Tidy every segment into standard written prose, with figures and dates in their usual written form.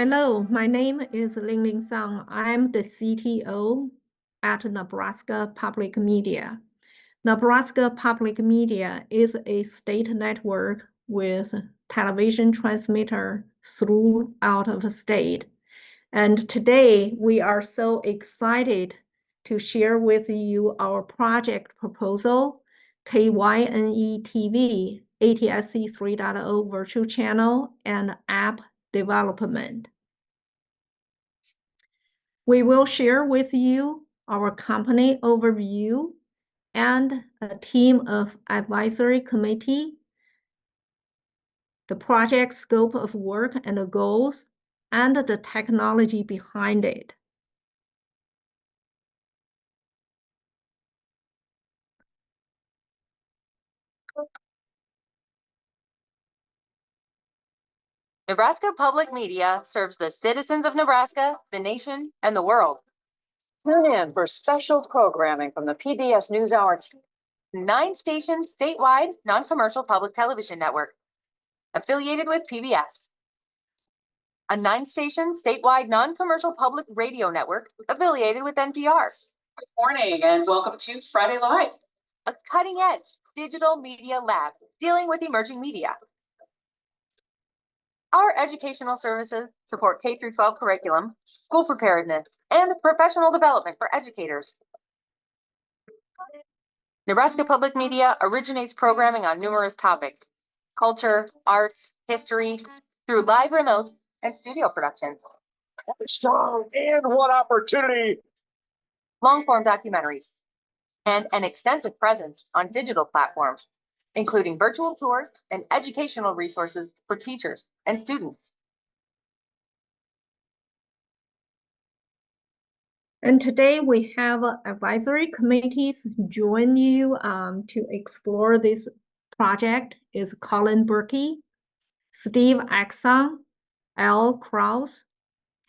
Hello, my name is Ling Sang. I'm the CTO at Nebraska Public Media. Nebraska Public Media is a state network with television transmitter throughout the state. And today we are so excited to share with you our project proposal, KYNE TV, ATSC 3.0 virtual channel and app development. We will share with you our company overview and a team of advisory committee, the project scope of work and the goals, and the technology behind it. Nebraska Public Media serves the citizens of Nebraska, the nation, and the world. Tune in for special programming from the PBS NewsHour team. 9-station statewide non-commercial public television network affiliated with PBS. A 9-station statewide non-commercial public radio network affiliated with NPR. Good morning and welcome to Friday Live. A cutting-edge digital media lab dealing with emerging media. Our educational services support K-12 curriculum, school preparedness, and professional development for educators. Nebraska Public Media originates programming on numerous topics: culture, arts, history, through live remotes and studio productions. Strong, and what opportunity! Long-form documentaries, and an extensive presence on digital platforms, including virtual tours and educational resources for teachers and students. And today we have advisory committees join you to explore this project is Colin Berkey, Steve Axon, Al Kraus,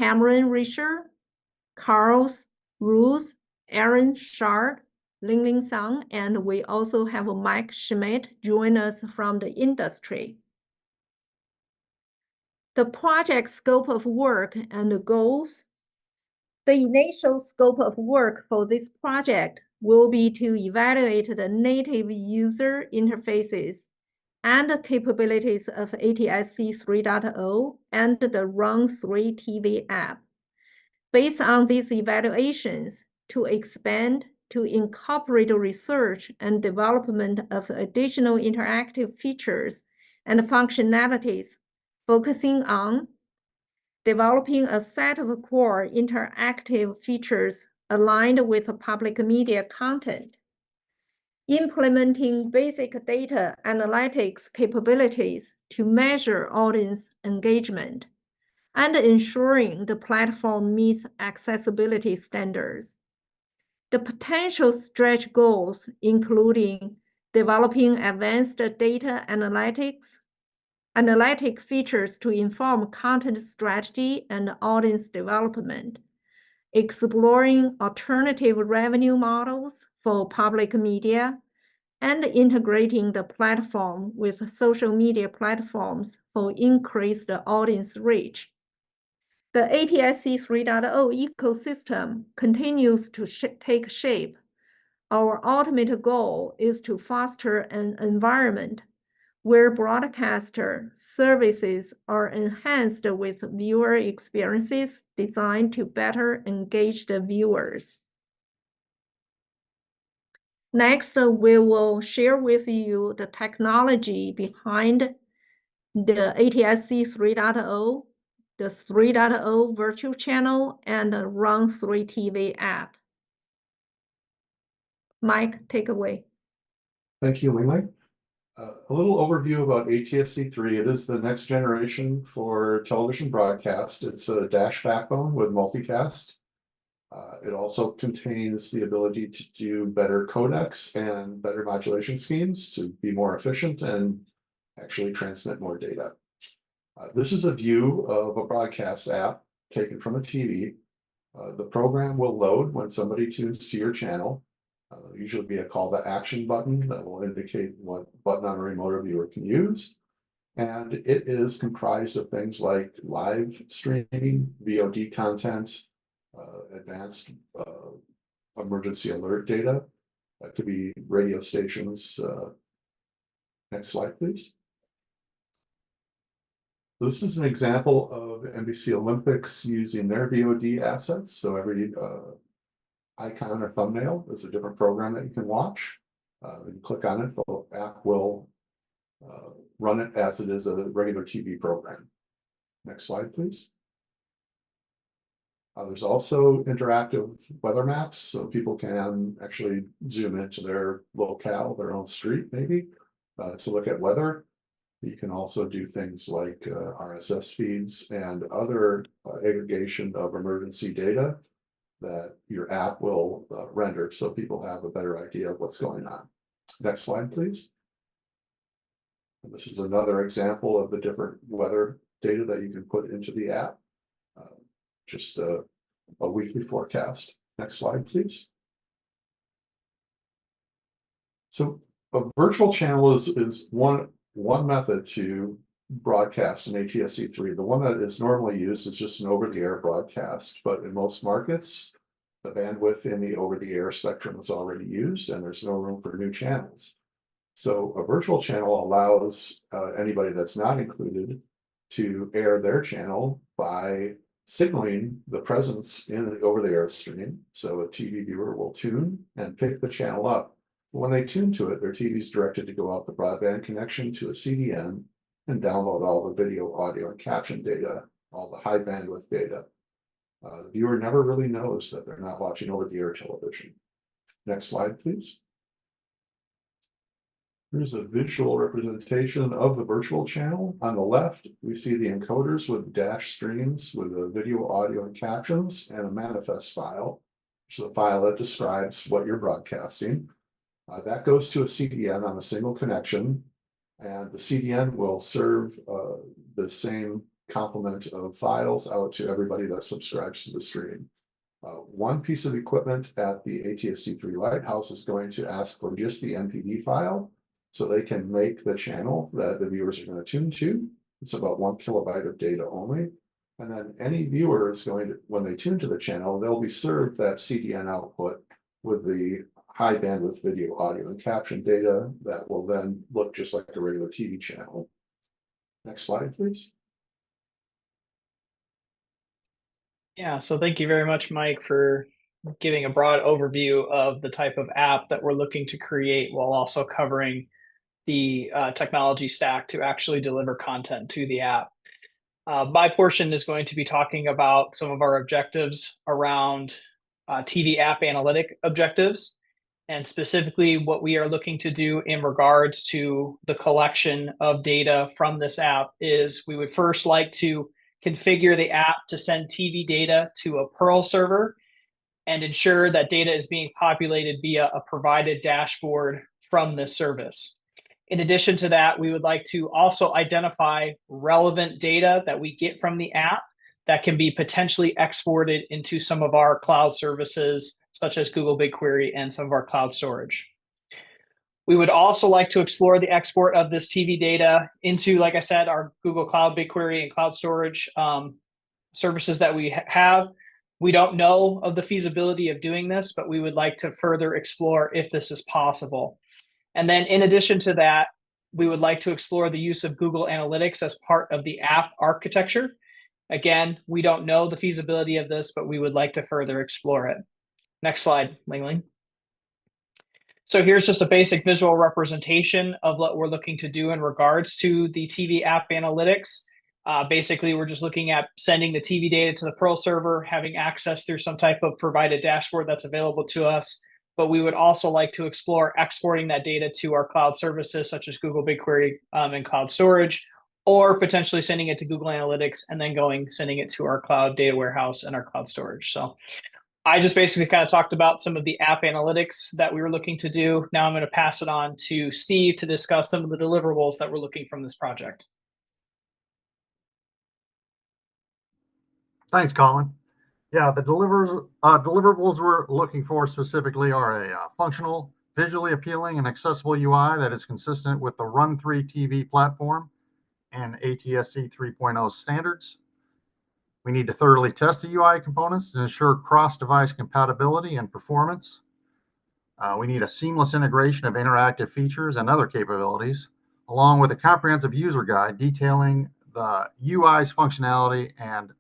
Cameron Risher, Carlos Ruth, Aaron Shard, Ling Sang, and we also have Mike Schmidt join us from the industry. The project scope of work and the goals. The initial scope of work for this project will be to evaluate the native user interfaces and the capabilities of ATSC 3.0 and the Run 3 TV app. Based on these evaluations, to expand to incorporate research and development of additional interactive features and functionalities, focusing on developing a set of core interactive features aligned with public media content, implementing basic data analytics capabilities to measure audience engagement, and ensuring the platform meets accessibility standards. The potential stretch goals including developing advanced data analytic features to inform content strategy and audience development, exploring alternative revenue models for public media, and integrating the platform with social media platforms for increased audience reach. The ATSC 3.0 ecosystem continues to take shape. Our ultimate goal is to foster an environment where broadcaster services are enhanced with viewer experiences designed to better engage the viewers. Next, we will share with you the technology behind the ATSC 3.0, the 3.0 virtual channel, and the Run 3 TV app. Mike, take away. Thank you, Ling. A little overview about ATSC3. It is the next generation for television broadcast. It's a dash backbone with multicast. It also contains the ability to do better codecs and better modulation schemes to be more efficient and actually transmit more data. This is a view of a broadcast app taken from a TV. The program will load when somebody tunes to your channel. Usually be a call to action button that will indicate what button on a remote viewer can use. And it is comprised of things like live streaming, VOD content, advanced emergency alert data. That could be radio stations. Next slide, please. This is an example of NBC Olympics using their VOD assets. So every icon or thumbnail is a different program that you can watch. And click on it, the app will run it as it is a regular TV program. Next slide, please. There's also interactive weather maps, so people can actually zoom into their locale, their own street maybe, to look at weather. You can also do things like RSS feeds and other aggregation of emergency data that your app will render, so people have a better idea of what's going on. Next slide, please. And this is another example of the different weather data that you can put into the app. Just a weekly forecast. Next slide, please. So a virtual channel is one method to broadcast an ATSC3. The one that is normally used is just an over-the-air broadcast, but in most markets, the bandwidth in the over-the-air spectrum is already used, and there's no room for new channels. So a virtual channel allows anybody that's not included to air their channel by signaling the presence in the over-the-air stream. So a TV viewer will tune and pick the channel up. When they tune to it, their TV is directed to go out the broadband connection to a CDN and download all the video, audio, and caption data, all the high bandwidth data. The viewer never really knows that they're not watching over-the-air television. Next slide, please. Here's a visual representation of the virtual channel. On the left, we see the encoders with dash streams with the video, audio, and captions, and a manifest file, which is a file that describes what you're broadcasting. That goes to a CDN on a single connection, and the CDN will serve the same complement of files out to everybody that subscribes to the stream. One piece of equipment at the ATSC3 Lighthouse is going to ask for just the NPD file, so they can make the channel that the viewers are going to tune to. It's about 1 kilobyte of data only. And then any viewer is going to, when they tune to the channel, they'll be served that CDN output with the high bandwidth video, audio, and caption data that will then look just like a regular TV channel. Next slide, please. Yeah, so thank you very much, Mike, for giving a broad overview of the type of app that we're looking to create while also covering the technology stack to actually deliver content to the app. My portion is going to be talking about some of our objectives around TV app analytic objectives, and specifically what we are looking to do in regards to the collection of data from this app is we would first like to configure the app to send TV data to a Perl server and ensure that data is being populated via a provided dashboard from this service. In addition to that, we would like to also identify relevant data that we get from the app that can be potentially exported into some of our cloud services, such as Google BigQuery and some of our cloud storage. We would also like to explore the export of this TV data into, like I said, our Google Cloud, BigQuery, and cloud storage services that we have. We don't know of the feasibility of doing this, but we would like to further explore if this is possible. And then in addition to that, we would like to explore the use of Google Analytics as part of the app architecture. Again, we don't know the feasibility of this, but we would like to further explore it. Next slide, Ling Ling. So here's just a basic visual representation of what we're looking to do in regards to the TV app analytics. Basically, we're just looking at sending the TV data to the Perl server, having access through some type of provided dashboard that's available to us. But we would also like to explore exporting that data to our cloud services, such as Google BigQuery and cloud storage, or potentially sending it to Google Analytics and then sending it to our cloud data warehouse and our cloud storage. So I just basically kind of talked about some of the app analytics that we were looking to do. Now I'm going to pass it on to Steve to discuss some of the deliverables that we're looking from this project. Thanks, Colin. Yeah, the deliverables we're looking for specifically are a functional, visually appealing, and accessible UI that is consistent with the Run3 TV platform, and ATSC 3.0 standards. We need to thoroughly test the UI components to ensure cross-device compatibility and performance. We need a seamless integration of interactive features and other capabilities, along with a comprehensive user guide detailing the UI's functionality and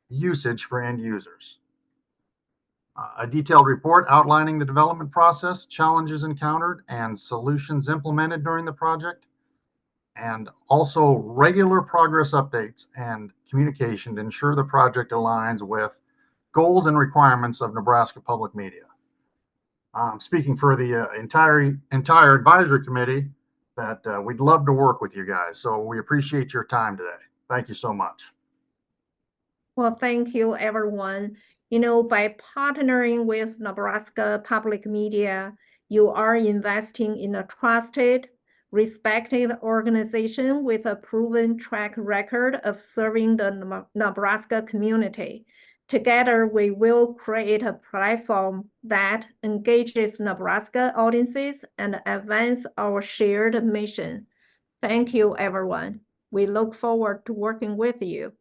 usage for end users. A detailed report outlining the development process, challenges encountered, and solutions implemented during the project, and also regular progress updates and communication to ensure the project aligns with goals and requirements of Nebraska Public Media. Speaking for the entire advisory committee, that we'd love to work with you guys. So we appreciate your time today. Thank you so much. Well, thank you, everyone. You know, by partnering with Nebraska Public Media, you are investing in a trusted, respected organization with a proven track record of serving the Nebraska community. Together, we will create a platform that engages Nebraska audiences and advance our shared mission. Thank you, everyone. We look forward to working with you.